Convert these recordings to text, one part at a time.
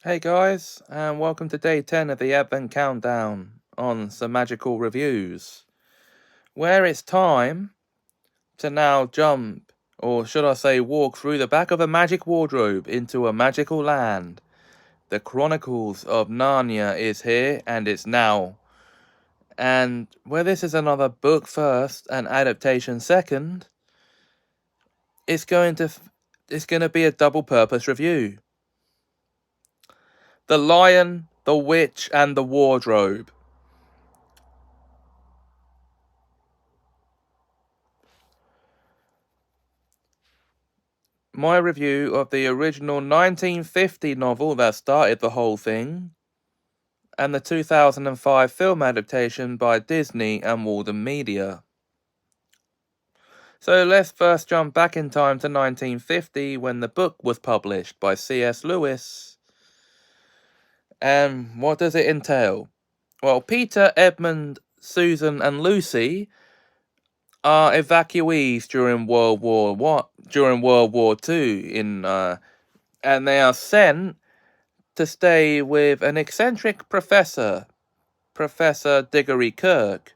Hey guys, and welcome to day 10 of the Advent Countdown on Semajical Reviews, where it's time to now jump, or should I say walk through the back of a magic wardrobe into a magical land. The Chronicles of Narnia is here, and it's now. And where this is another book first and adaptation second, it's going to be a double purpose review. The Lion, the Witch, and the Wardrobe. My review of the original 1950 novel that started the whole thing, and the 2005 film adaptation by Disney and Walden Media. So let's first jump back in time to 1950 when the book was published by C.S. Lewis. And what does it entail? Well, Peter, Edmund, Susan, and Lucy are evacuees during World War II and they are sent to stay with an eccentric professor, Professor Diggory Kirk,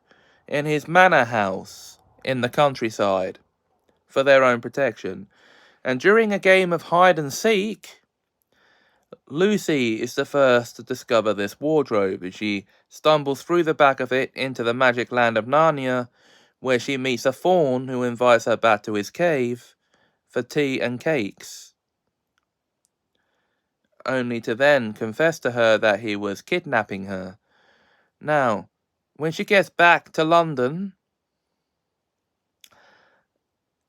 in his manor house in the countryside for their own protection. And during a game of hide and seek, Lucy is the first to discover this wardrobe as she stumbles through the back of it into the magic land of Narnia, where she meets a faun who invites her back to his cave for tea and cakes, only to then confess to her that he was kidnapping her. Now, when she gets back to London,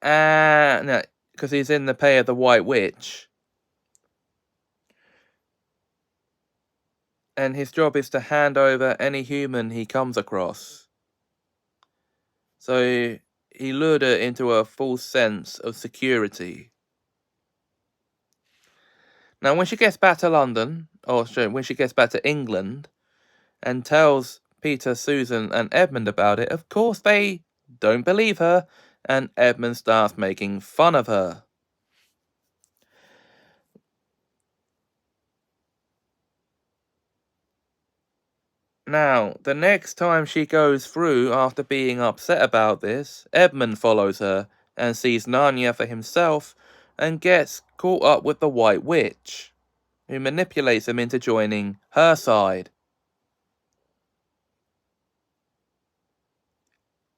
no, because he's in the pay of the White Witch, and his job is to hand over any human he comes across. So he lured her into a false sense of security. Now, when she gets back to London, or sorry, when she gets back to England, and tells Peter, Susan, and Edmund about it, of course they don't believe her, and Edmund starts making fun of her. Now, the next time she goes through after being upset about this, Edmund follows her and sees Narnia for himself and gets caught up with the White Witch, who manipulates him into joining her side.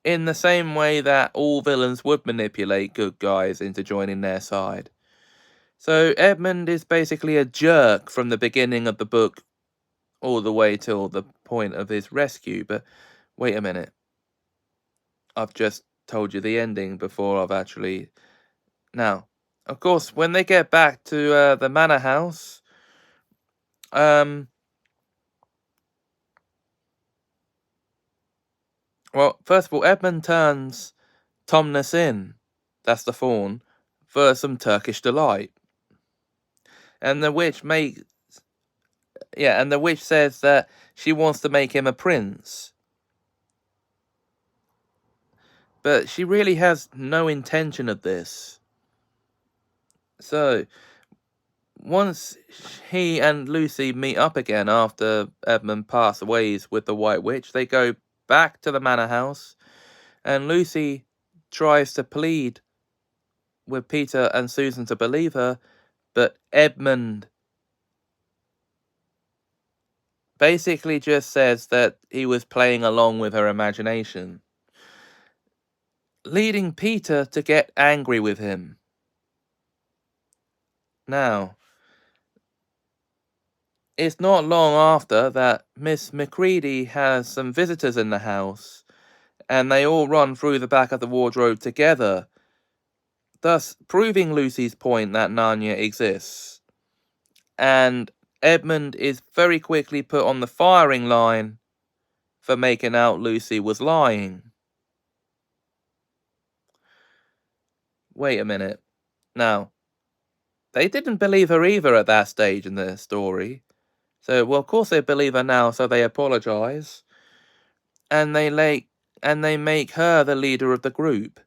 In the same way that all villains would manipulate good guys into joining their side. So Edmund is basically a jerk from the beginning of the book all the way till the point of his rescue. But wait a minute. I've just told you the ending before I've actually... Now, of course, when they get back to the manor house, well, first of all, Edmund turns Tomness in, that's the faun, for some Turkish delight. And the witch and the witch says that she wants to make him a prince. But she really has no intention of this. So, once he and Lucy meet up again after Edmund passes ways with the White Witch, they go back to the manor house, and Lucy tries to plead with Peter and Susan to believe her, but Edmund basically just says that he was playing along with her imagination, leading Peter to get angry with him. Now, it's not long after that Miss Macready has some visitors in the house, and they all run through the back of the wardrobe together, thus proving Lucy's point that Narnia exists. And Edmund is very quickly put on the firing line for making out Lucy was lying. Wait a minute. Now, they didn't believe her either at that stage in the story. So, well, of course they believe her now, so they apologize. And they make her the leader of the group.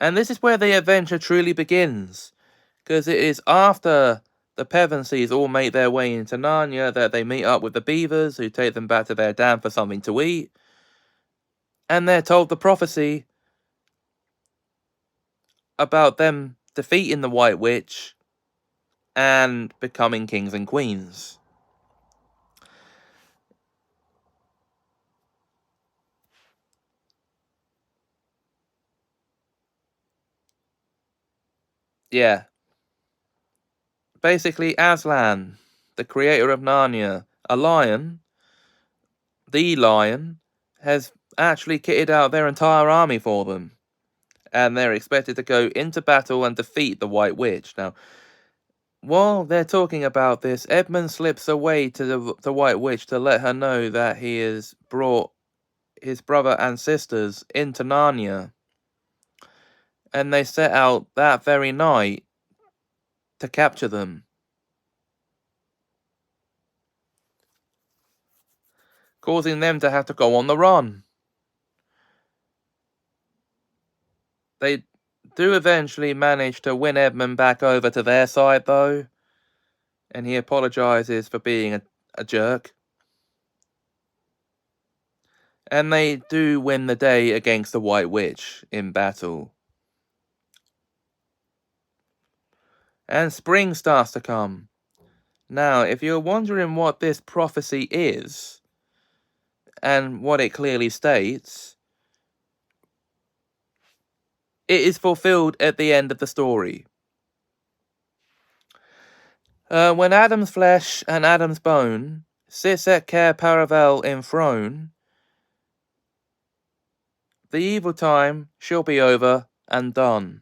And this is where the adventure truly begins, because it is after the Pevensies all make their way into Narnia, that they meet up with the beavers, who take them back to their dam for something to eat. And they're told the prophecy about them defeating the White Witch and becoming kings and queens. Yeah. Basically, Aslan, the creator of Narnia, a lion, the lion, has actually kitted out their entire army for them. And they're expected to go into battle and defeat the White Witch. Now, while they're talking about this, Edmund slips away to the White Witch to let her know that he has brought his brother and sisters into Narnia. And they set out that very night to capture them, causing them to have to go on the run. They do eventually manage to win Edmund back over to their side, though, and he apologizes for being a jerk. And they do win the day against the White Witch in battle. And spring starts to come. Now, if you're wondering what this prophecy is, and what it clearly states, it is fulfilled at the end of the story. When Adam's flesh and Adam's bone sits at Cair Paravel enthroned, the evil time shall be over and done.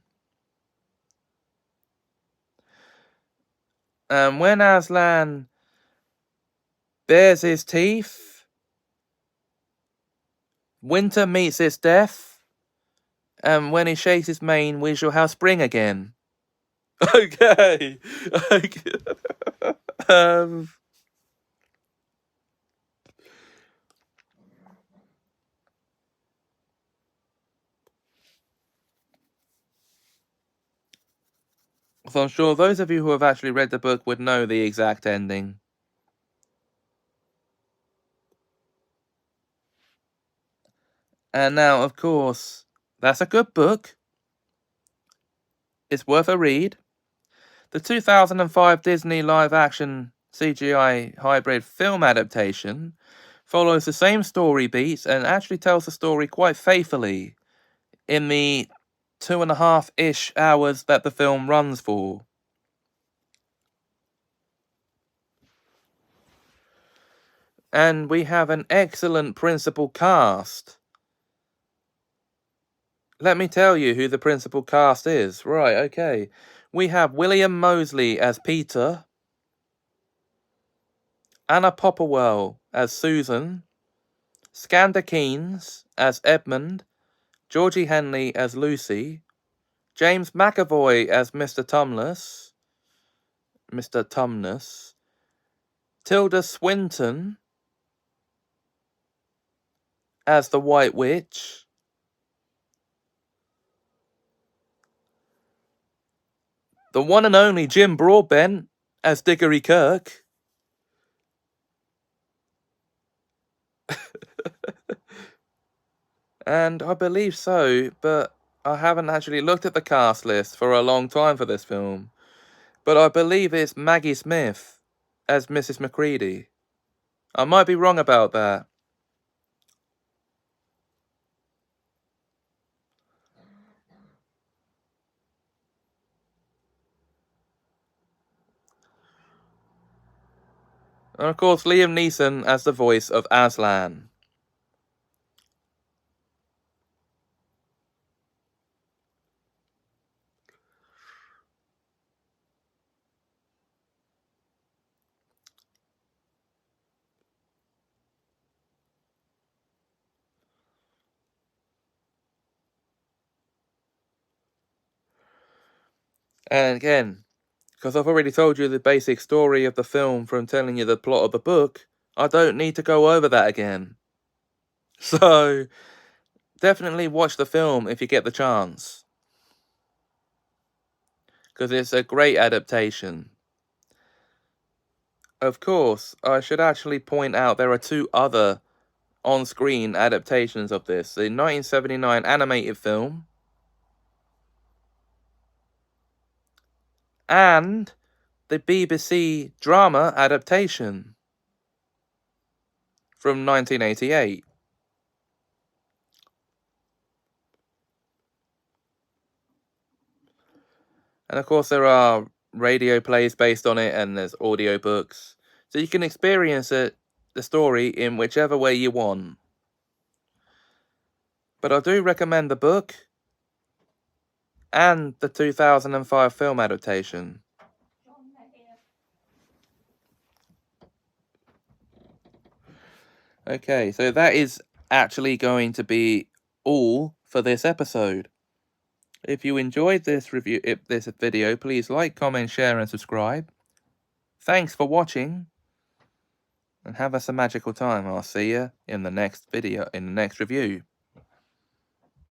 And when Aslan bares his teeth, winter meets its death, and when he shakes his mane, we shall have spring again. Okay. So I'm sure those of you who have actually read the book would know the exact ending. And now, of course, that's a good book. It's worth a read. The 2005 Disney live-action CGI hybrid film adaptation follows the same story beats and actually tells the story quite faithfully in the 2.5-ish hours that the film runs for. And we have an excellent principal cast. Let me tell you who the principal cast is. Right, okay. We have William Moseley as Peter, Anna Popplewell as Susan, Skander Keynes as Edmund, Georgie Henley as Lucy, James McAvoy as Mr. Tumnus, Tilda Swinton as the White Witch, the one and only Jim Broadbent as Diggory Kirk, and I believe so, but I haven't actually looked at the cast list for a long time for this film. But I believe it's Maggie Smith as Mrs. Macready. I might be wrong about that. And of course, Liam Neeson as the voice of Aslan. And again, because I've already told you the basic story of the film from telling you the plot of the book, I don't need to go over that again. So, definitely watch the film if you get the chance, because it's a great adaptation. Of course, I should actually point out there are two other on-screen adaptations of this. The 1979 animated film and the BBC drama adaptation from 1988. And of course there are radio plays based on it, and there's audiobooks. So you can experience the story in whichever way you want. But I do recommend the book and the 2005 film adaptation. Okay, so that is actually going to be all for this episode. If you enjoyed this video, please like, comment, share, and subscribe. Thanks for watching, and have a magical time. I'll see you in the next video, in the next review.